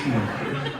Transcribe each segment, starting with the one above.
Come on.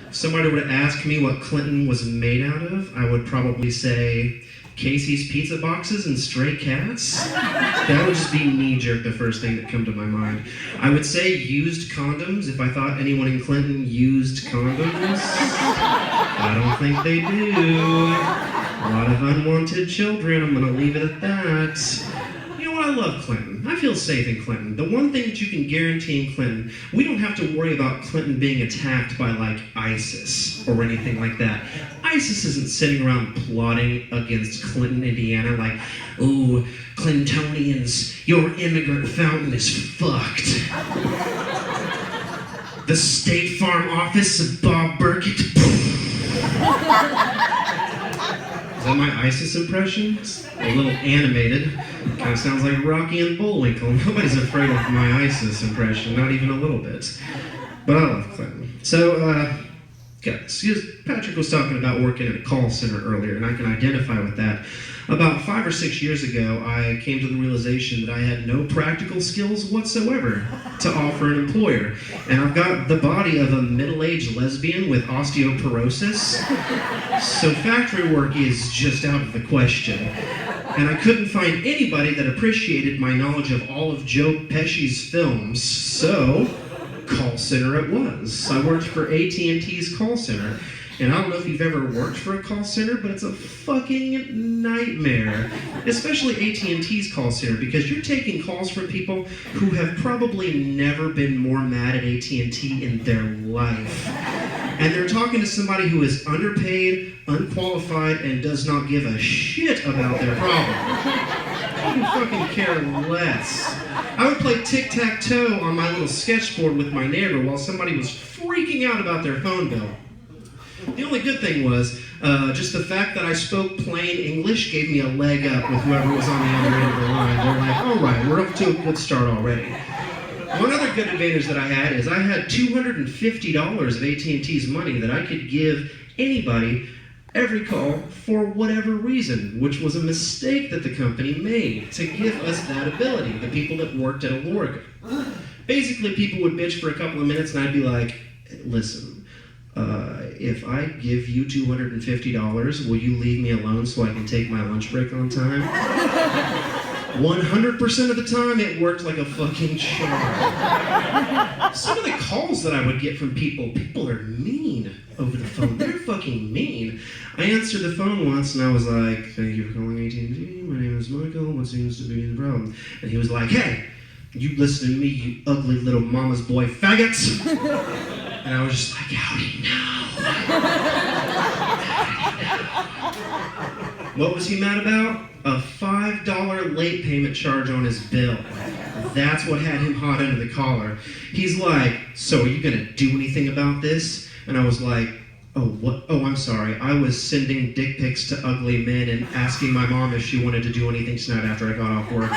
If somebody were to ask me what Clinton was made out of, I would probably say Casey's pizza boxes and stray cats. That would just be knee-jerk, the first thing that come to my mind. I would say used condoms if I thought anyone in Clinton used condoms. I don't think they do. A lot of unwanted children, I'm gonna leave it at that. You know what, I love Clinton. I feel safe in Clinton. The one thing that you can guarantee in Clinton, we don't have to worry about Clinton being attacked by, like, ISIS or anything like that. ISIS isn't sitting around plotting against Clinton, Indiana, like, ooh, Clintonians, your immigrant fountain is fucked. The State Farm office of Bob Burkett. Is that my ISIS impression? It's a little animated. Kind of sounds like Rocky and Bullwinkle. Nobody's afraid of my ISIS impression, not even a little bit. But I love Clinton. So, guys, Patrick was talking about working at a call center earlier, and I can identify with that. About 5 or 6 years ago, I came to the realization that I had no practical skills whatsoever to offer an employer. And I've got the body of a middle-aged lesbian with osteoporosis, so factory work is just out of the question. And I couldn't find anybody that appreciated my knowledge of all of Joe Pesci's films, so call center it was. I worked for AT&T's call center. And I don't know if you've ever worked for a call center, but it's a fucking nightmare. Especially AT&T's call center, because you're taking calls from people who have probably never been more mad at AT&T in their life. And they're talking to somebody who is underpaid, unqualified, and does not give a shit about their problem. I fucking care less. I would play tic-tac-toe on my little sketchboard with my neighbor while somebody was freaking out about their phone bill. The only good thing was, just the fact that I spoke plain English gave me a leg up with whoever was on the other end of the line. They're like, all right, we're up to a good start already. One other good advantage that I had is I had $250 of AT&T's money that I could give anybody every call for whatever reason, which was a mistake that the company made to give us that ability, the people that worked at Oellig. Basically, people would bitch for a couple of minutes and I'd be like, listen, if I give you $250, will you leave me alone so I can take my lunch break on time? 100% of the time, it worked like a fucking charm. Some of the calls that I would get from people are mean over the phone. They're fucking mean. I answered the phone once and I was like, thank you for calling AT&T. My name is Michael. What seems to be the problem? And he was like, hey, you listen to me, you ugly little mama's boy faggots. And I was just like, how do you know? What was he mad about? A $5 late payment charge on his bill. That's what had him hot under the collar. He's like, so are you gonna do anything about this? And I was like, oh, what? Oh, I'm sorry. I was sending dick pics to ugly men and asking my mom if she wanted to do anything tonight after I got off work.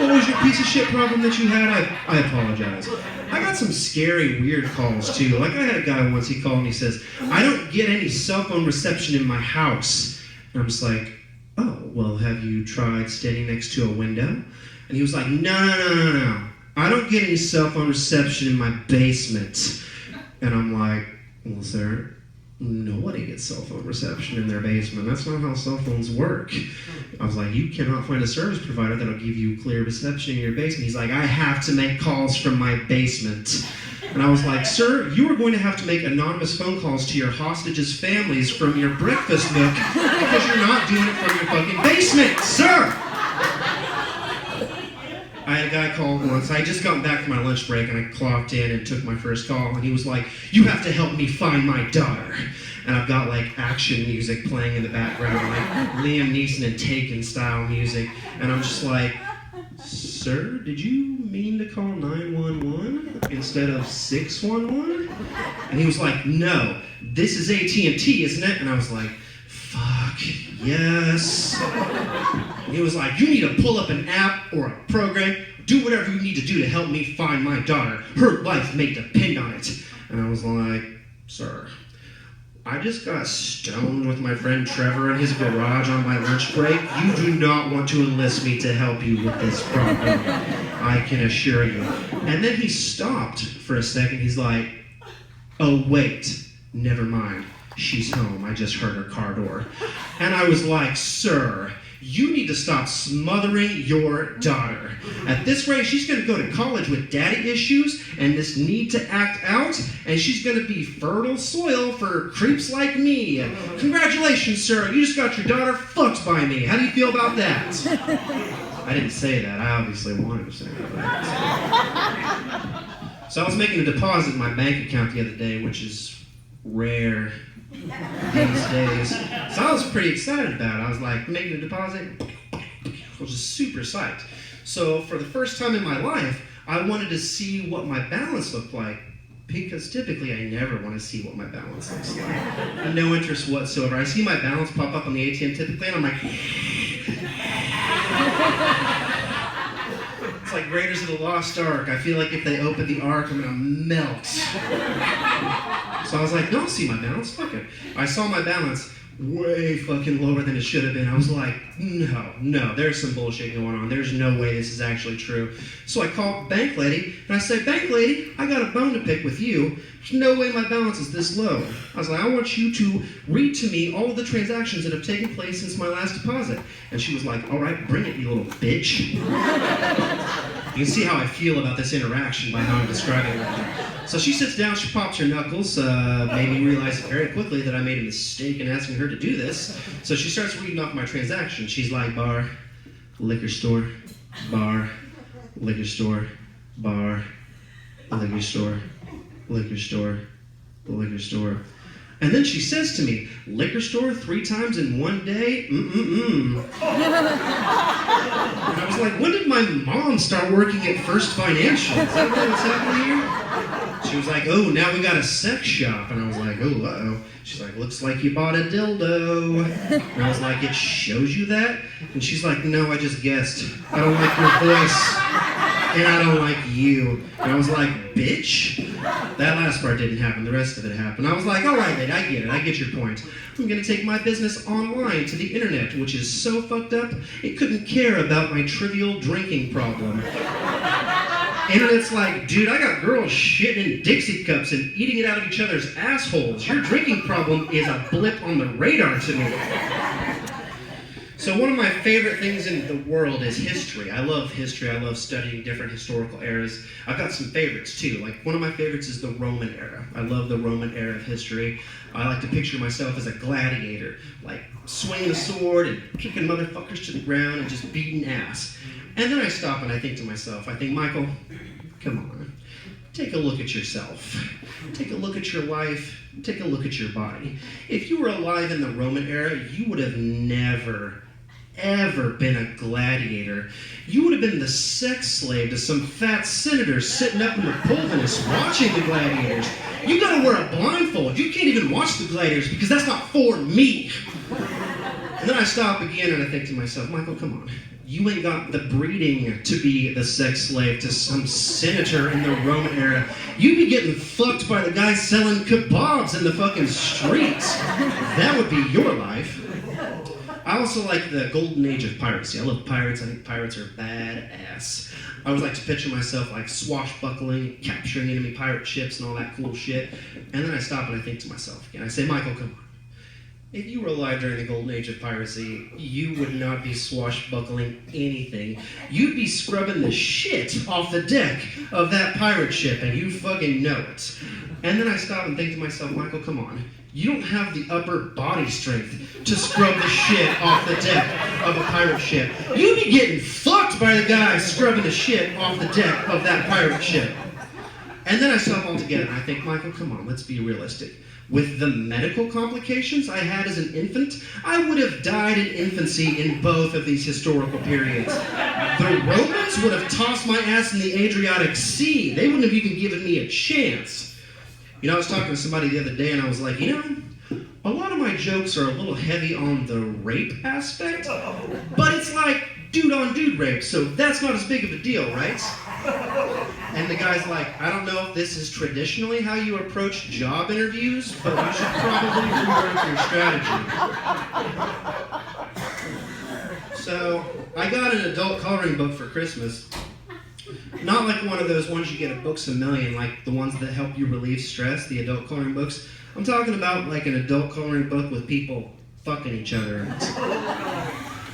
What was your piece of shit problem that you had? I apologize. I got some scary, weird calls too. Like I had a guy once, he called and he says, I don't get any cell phone reception in my house. And I'm just like, oh, well, have you tried standing next to a window? And he was like, no. I don't get any cell phone reception in my basement. And I'm like, well, sir, nobody gets cell phone reception in their basement. That's not how cell phones work. I was like, you cannot find a service provider that'll give you clear reception in your basement. He's like, I have to make calls from my basement. And I was like, sir, you are going to have to make anonymous phone calls to your hostages' families from your breakfast nook because you're not doing it from your fucking basement, sir! I had a guy call once. I had just gotten back from my lunch break and I clocked in and took my first call and he was like, you have to help me find my daughter. And I've got like action music playing in the background, like Liam Neeson and Taken style music. And I'm just like, sir, did you mean to call 911 instead of 611? And he was like, no, this is AT&T, isn't it? And I was like, fuck, yes. And he was like, you need to pull up an app or a program, do whatever you need to do to help me find my daughter. Her life may depend on it. And I was like, sir, I just got stoned with my friend Trevor in his garage on my lunch break. You do not want to enlist me to help you with this problem, I can assure you. And then he stopped for a second. He's like, Oh, wait, never mind. She's home. I just heard her car door. And I was like, sir, you need to stop smothering your daughter. At this rate, she's going to go to college with daddy issues and this need to act out, and she's going to be fertile soil for creeps like me. Congratulations, sir. You just got your daughter fucked by me. How do you feel about that? I didn't say that. I obviously wanted to say that. So I was making a deposit in my bank account the other day, which is rare these days. So I was pretty excited about it. I was like, making a deposit, I was just super psyched. So for the first time in my life, I wanted to see what my balance looked like, because typically I never want to see what my balance looks like. I have no interest whatsoever. I see my balance pop up on the ATM typically, and I'm like, it's like Raiders of the Lost Ark. I feel like if they open the Ark, I'm gonna melt. So I was like, no, I'll see my balance, fuck it. I saw my balance way fucking lower than it should have been. I was like, no, there's some bullshit going on. There's no way this is actually true. So I called the bank lady, and I said, bank lady, I got a bone to pick with you. There's no way my balance is this low. I was like, I want you to read to me all of the transactions that have taken place since my last deposit. And she was like, all right, bring it, you little bitch. You can see how I feel about this interaction by how I'm describing it. So she sits down, she pops her knuckles, made me realize very quickly that I made a mistake in asking her to do this. So she starts reading off my transaction. She's like, bar, liquor store, bar, liquor store, bar, liquor store, liquor store, liquor store. And then she says to me, liquor store 3 times in one day? And I was like, when did my mom start working at First Financial? Is that what's happening here? She was like, oh, now we got a sex shop. And I was like, oh, uh-oh. She's like, looks like you bought a dildo. And I was like, it shows you that? And she's like, no, I just guessed. I don't like your voice. And I don't like you. And I was like, bitch? That last part didn't happen. The rest of it happened. I was like, all right, mate, I get it. I get your point. I'm going to take my business online to the internet, which is so fucked up, it couldn't care about my trivial drinking problem. Internet's like, dude, I got girls shitting in Dixie cups and eating it out of each other's assholes. Your drinking problem is a blip on the radar to me. So one of my favorite things in the world is history. I love history. I love studying different historical eras. I've got some favorites too. Like one of my favorites is the Roman era. I love the Roman era of history. I like to picture myself as a gladiator, like swinging a sword and kicking motherfuckers to the ground and just beating ass. And then I stop and I think to myself, Michael, come on. Take a look at yourself. Take a look at your life. Take a look at your body. If you were alive in the Roman era, you would have never, ever been a gladiator. You would have been the sex slave to some fat senator sitting up in the pulpit watching the gladiators. You gotta wear a blindfold. You can't even watch the gladiators because that's not for me. And then I stop again and I think to myself, Michael, come on. You ain't got the breeding to be the sex slave to some senator in the Roman era. You'd be getting fucked by the guy selling kebabs in the fucking streets. That would be your life. I also like the golden age of piracy. I love pirates. I think pirates are badass. I always like to picture myself like swashbuckling, capturing enemy pirate ships and all that cool shit. And then I stop and I think to myself again. I say, Michael, come on. If you were alive during the golden age of piracy, you would not be swashbuckling anything. You'd be scrubbing the shit off the deck of that pirate ship, and you fucking know it. And then I stop and think to myself, Michael, come on. You don't have the upper body strength to scrub the shit off the deck of a pirate ship. You'd be getting fucked by the guy scrubbing the shit off the deck of that pirate ship. And then I stop altogether and I think, Michael, come on, let's be realistic. With the medical complications I had as an infant, I would have died in infancy in both of these historical periods. The Romans would have tossed my ass in the Adriatic Sea. They wouldn't have even given me a chance. You know, I was talking to somebody the other day and I was like, you know, a lot of my jokes are a little heavy on the rape aspect, but it's like dude-on-dude rape, so that's not as big of a deal, right? And the guy's like, I don't know if this is traditionally how you approach job interviews, but you should probably rework your strategy. So, I got an adult coloring book for Christmas, Not like one of those ones you get at Books A Million, like the ones that help you relieve stress, the adult coloring books. I'm talking about like an adult coloring book with people fucking each other.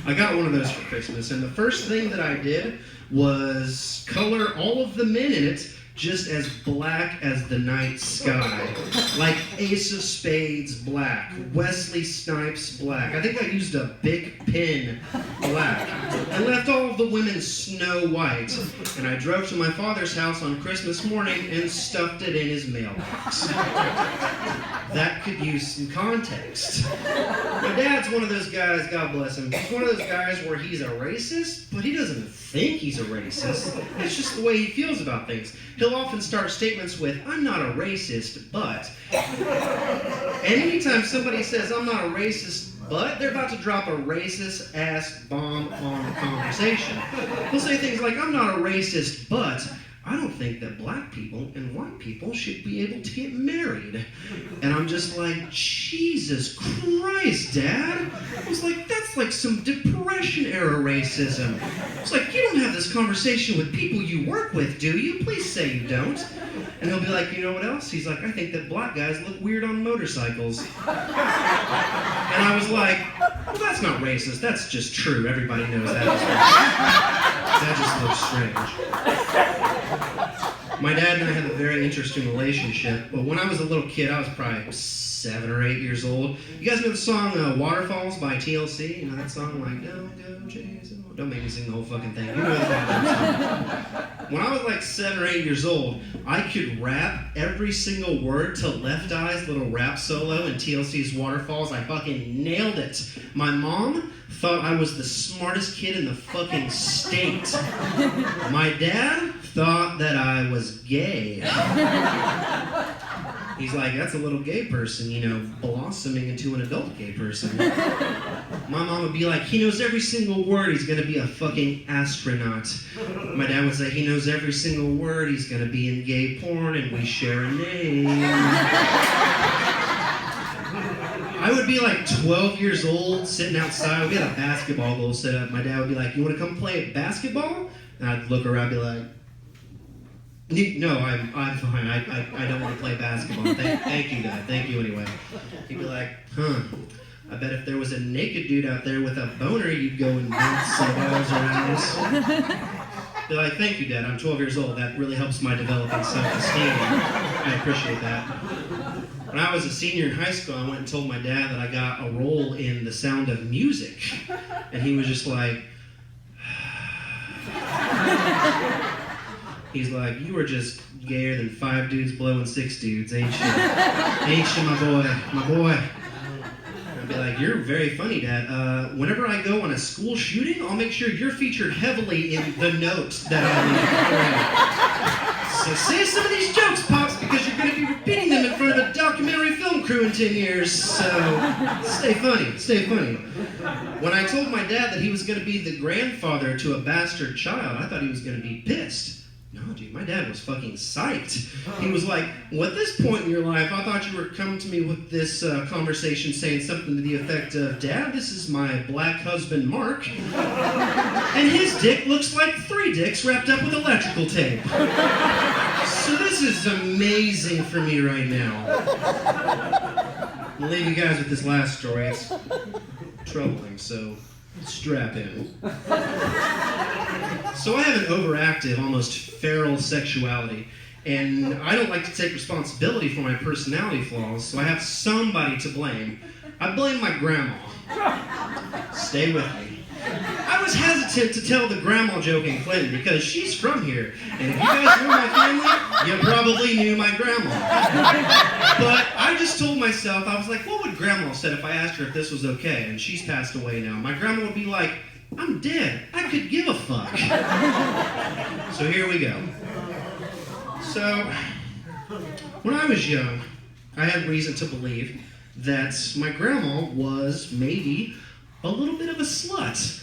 I got one of those for Christmas, and the first thing that I did was color all of the men in it just as black as the night sky. Like Ace of Spades black, Wesley Snipes black. I think I used a big pen black. I left all of the women snow white, and I drove to my father's house on Christmas morning and stuffed it in his mailbox. That could use some context. My dad's one of those guys, God bless him, he's one of those guys where he's a racist, but he doesn't think he's a racist. It's just the way he feels about things. He'll often start statements with, "I'm not a racist, but..." And anytime somebody says, "I'm not a racist, but," they're about to drop a racist ass bomb on the conversation. He'll say things like, "I'm not a racist, but I don't think that black people and white people should be able to get married." And I'm just like, Jesus Christ, Dad. I was like, that's like some Depression-era racism. It's like, you don't have this conversation with people you work with, do you? Please say you don't. And he'll be like, "You know what else?" He's like, "I think that black guys look weird on motorcycles." And I was like, well, that's not racist. That's just true. Everybody knows that. That just looks strange. My dad and I had a very interesting relationship, but when I was a little kid, I was probably 7 or 8 years old. You guys know the song Waterfalls by TLC? You know that song, like, "Don't go chasing..." Don't make me sing the whole fucking thing. You know the goddamn song. When I was like 7 or 8 years old, I could rap every single word to Left Eye's little rap solo in TLC's Waterfalls. I fucking nailed it. My mom thought I was the smartest kid in the fucking state. My dad thought that I was gay. He's like, "That's a little gay person, you know, blossoming into an adult gay person." My mom would be like, "He knows every single word, he's gonna be a fucking astronaut." My dad would say, "He knows every single word, he's gonna be in gay porn, and we share a name." I would be like 12 years old, sitting outside. We had a basketball goal set up. My dad would be like, "You wanna come play basketball?" And I'd look around and be like, "No, I'm fine. I don't want to play basketball. Thank you, Dad. Thank you anyway." He'd be like, "I bet if there was a naked dude out there with a boner, you'd go and bounce some balls around." Be like, "Thank you, Dad. I'm 12 years old. That really helps my developing self-esteem. I appreciate that." When I was a senior in high school, I went and told my dad that I got a role in The Sound of Music. And he was just like... He's like, "You were just gayer than 5 dudes blowing 6 dudes, ain't you? Ain't you, my boy? My boy." I'd be like, "You're very funny, Dad. Whenever I go on a school shooting, I'll make sure you're featured heavily in the notes that I leave." So say some of these jokes, Pops, because you're going to be repeating them in front of a documentary film crew in 10 years. So stay funny, stay funny. When I told my dad that he was going to be the grandfather to a bastard child, I thought he was going to be pissed. No, dude, my dad was fucking psyched. He was like, "Well, at this point in your life, I thought you were coming to me with this conversation saying something to the effect of, 'Dad, this is my black husband, Mark, and his dick looks like 3 dicks wrapped up with electrical tape. So this is amazing for me right now.'" I'll leave you guys with this last story. It's troubling, so strap in. So I have an overactive, almost feral sexuality, and I don't like to take responsibility for my personality flaws, so I have somebody to blame. I blame my grandma. Stay with me. I was hesitant to tell the grandma joke in Clinton because she's from here, and if you guys knew my family, you probably knew my grandma. But I just told myself, I was like, what would grandma say if I asked her if this was okay? And she's passed away now. My grandma would be like, "I'm dead. I could give a fuck." So here we go. So, when I was young, I had reason to believe that my grandma was maybe a little bit of a slut.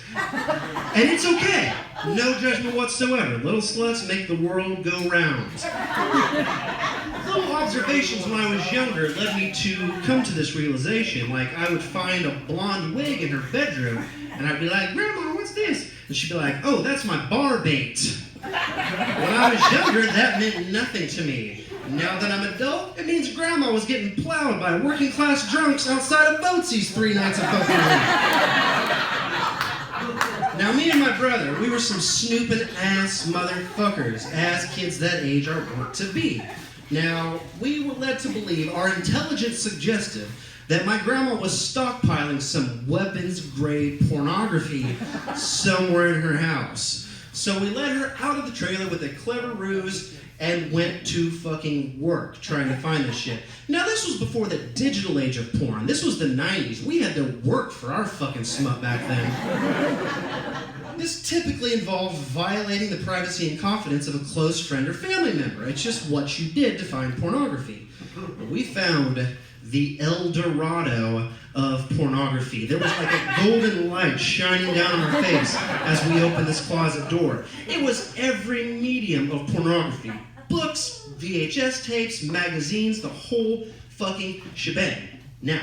And it's okay. No judgment whatsoever. Little sluts make the world go round. Little observations when I was younger led me to come to this realization. Like, I would find a blonde wig in her bedroom, and I'd be like, "Grandma, what's this?" And she'd be like, "Oh, that's my bar bait." When I was younger, that meant nothing to me. Now that I'm an adult, it means Grandma was getting plowed by working-class drunks outside of Boatsy's 3 nights of fucking week. Now, me and my brother, we were some snooping-ass motherfuckers, as kids that age are wont to be. Now, we were led to believe our intelligence suggested that my grandma was stockpiling some weapons-grade pornography somewhere in her house. So we let her out of the trailer with a clever ruse and went to fucking work trying to find this shit. Now, this was before the digital age of porn. This was the 90s. We had to work for our fucking smut back then. This typically involved violating the privacy and confidence of a close friend or family member. It's just what you did to find pornography. We found the El Dorado of pornography. There was like a golden light shining down on our face as we opened this closet door. It was every medium of pornography. Books, VHS tapes, magazines, the whole fucking shebang. Now,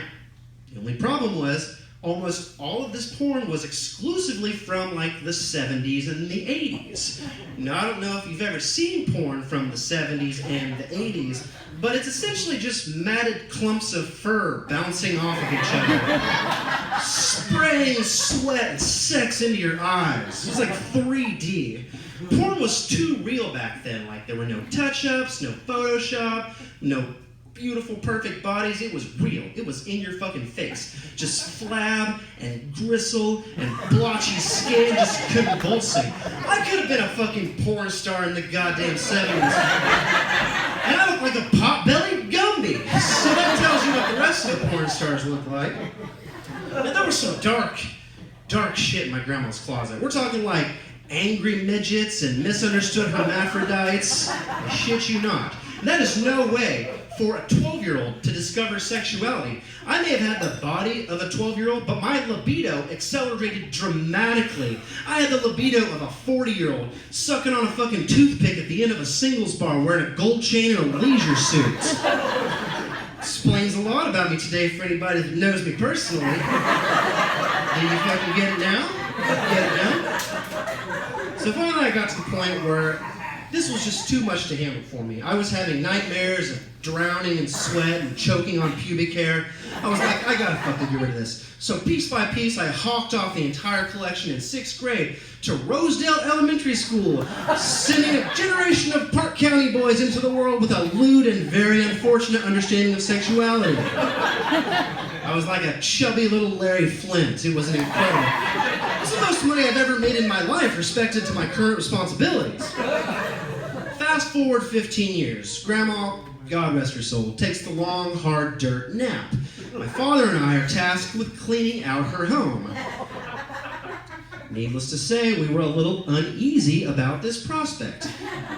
the only problem was almost all of this porn was exclusively from like the 70s and the 80s. Now, I don't know if you've ever seen porn from the 70s and the 80s, but it's essentially just matted clumps of fur bouncing off of each other, spraying sweat and sex into your eyes. It was like 3D. Porn was too real back then. Like, there were no touch-ups, no Photoshop, no beautiful, perfect bodies. It was real. It was in your fucking face. Just flab and gristle and blotchy skin just convulsing. I could have been a fucking porn star in the goddamn 70s. And I look like a pot-bellied Gumby. So that tells you what the rest of the porn stars look like. Now, there was some dark shit in my grandma's closet. We're talking like angry midgets and misunderstood hermaphrodites. I shit you not. And that is no way for a 12-year-old to discover sexuality. I may have had the body of a 12-year-old, but my libido accelerated dramatically. I had the libido of a 40-year-old sucking on a fucking toothpick at the end of a singles bar wearing a gold chain and a leisure suit. Explains a lot about me today for anybody that knows me personally. Do you fucking get it now? Get it now? So finally I got to the point where this was just too much to handle for me. I was having nightmares of drowning in sweat and choking on pubic hair. I was like, I gotta fucking get rid of this. So piece by piece, I hawked off the entire collection in 6th grade to Rosedale Elementary School, sending a generation of Park County boys into the world with a lewd and very unfortunate understanding of sexuality. I was like a chubby little Larry Flint. It was an incredible. It was the most money I've ever made in my life, respected to my current responsibilities. Fast forward 15 years. Grandma, God rest her soul, takes the long, hard dirt nap. My father and I are tasked with cleaning out her home. Needless to say, we were a little uneasy about this prospect.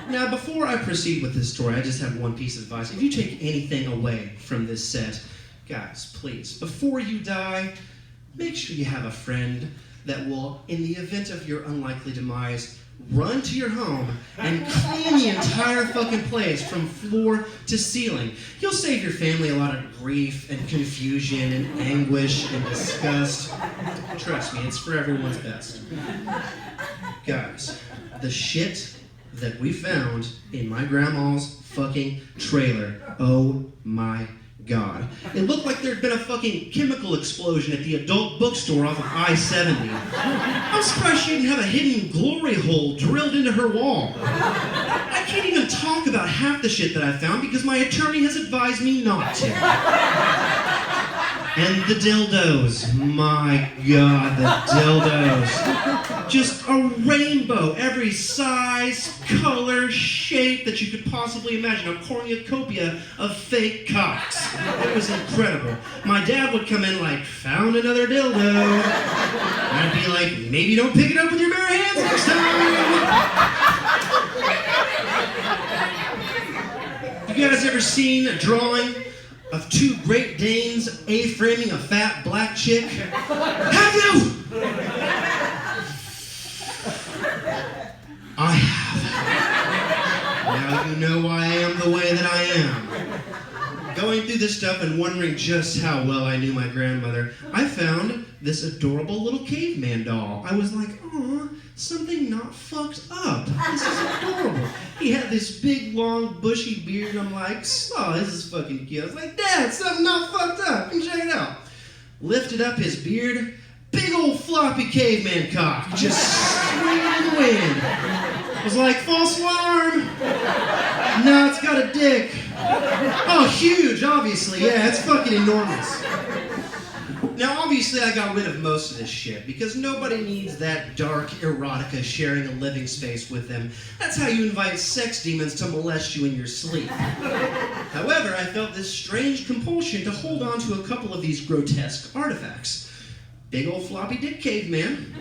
Now, before I proceed with this story, I just have one piece of advice. If you take anything away from this set, guys, please, before you die, make sure you have a friend that will, in the event of your unlikely demise, run to your home and clean the entire fucking place from floor to ceiling. You'll save your family a lot of grief and confusion and anguish and disgust. Trust me, it's for everyone's best. Guys, the shit that we found in my grandma's fucking trailer, oh my God. It looked like there'd been a fucking chemical explosion at the adult bookstore off of I-70. I'm surprised she didn't have a hidden glory hole drilled into her wall. I can't even talk about half the shit that I found because my attorney has advised me not to. And the dildos. My God, the dildos. Just a rainbow, every size, color, shape that you could possibly imagine. A cornucopia of fake cocks. It was incredible. My dad would come in like, found another dildo. And I'd be like, maybe don't pick it up with your bare hands next time. You guys ever seen a drawing of 2 Great Danes A-framing a fat black chick? Have you? I have. Now you know why I am the way that I am. Going through this stuff and wondering just how well I knew my grandmother, I found this adorable little caveman doll. I was like, aw, something not fucked up. This is adorable. He had this big, long, bushy beard, and I'm like, oh, this is fucking cute. I was like, Dad, something not fucked up. Come check it out. Lifted up his beard, big old floppy caveman cock, just swinging in the wind. I was like, false alarm. No, it's got a dick. Oh, huge, obviously. Yeah, it's fucking enormous. Now, obviously, I got rid of most of this shit, because nobody needs that dark erotica sharing a living space with them. That's how you invite sex demons to molest you in your sleep. However, I felt this strange compulsion to hold on to a couple of these grotesque artifacts. Big old floppy dick caveman,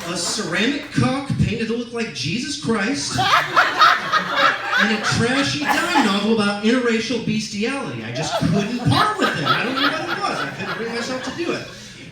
a ceramic cock painted to look like Jesus Christ, and a trashy dime novel about interracial bestiality. I just couldn't part with it. I don't know what it was. I couldn't bring myself to do it.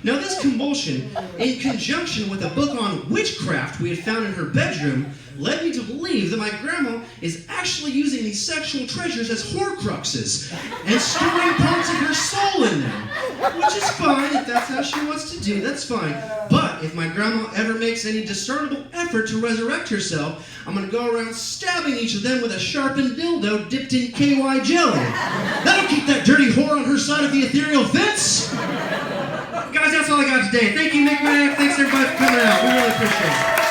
Now this compulsion, in conjunction with a book on witchcraft we had found in her bedroom, led me to believe that my grandma is actually using these sexual treasures as horcruxes and storing parts of her soul in them. Which is fine, if that's how she wants to do, that's fine. But if my grandma ever makes any discernible effort to resurrect herself, I'm gonna go around stabbing each of them with a sharpened dildo dipped in KY jelly. That'll keep that dirty whore on her side of the ethereal fence. Guys, that's all I got today. Thank you, Nick Mack. Thanks everybody for coming out. We really appreciate it.